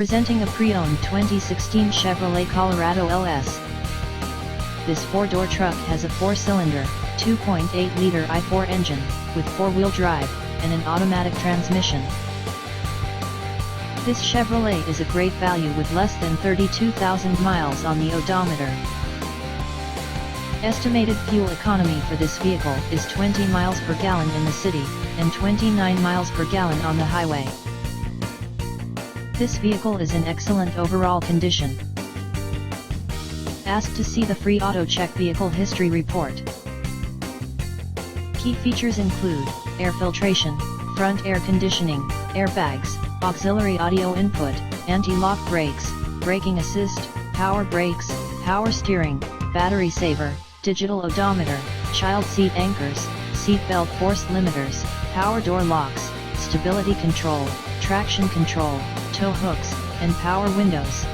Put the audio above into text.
Presenting a pre-owned 2016 Chevrolet Colorado LS. This four-door truck has a four-cylinder, 2.8-liter i4 engine, with four-wheel drive, and an automatic transmission. This Chevrolet is a great value with less than 32,000 miles on the odometer. Estimated fuel economy for this vehicle is 20 miles per gallon in the city, and 29 miles per gallon on the highway. This vehicle is in excellent overall condition. Ask to see the free AutoCheck Vehicle History Report. Key features include air filtration, front air conditioning, airbags, auxiliary audio input, anti-lock brakes, braking assist, power brakes, power steering, battery saver, digital odometer, child seat anchors, seat belt force limiters, power door locks, stability control, traction control, tow hooks, and power windows.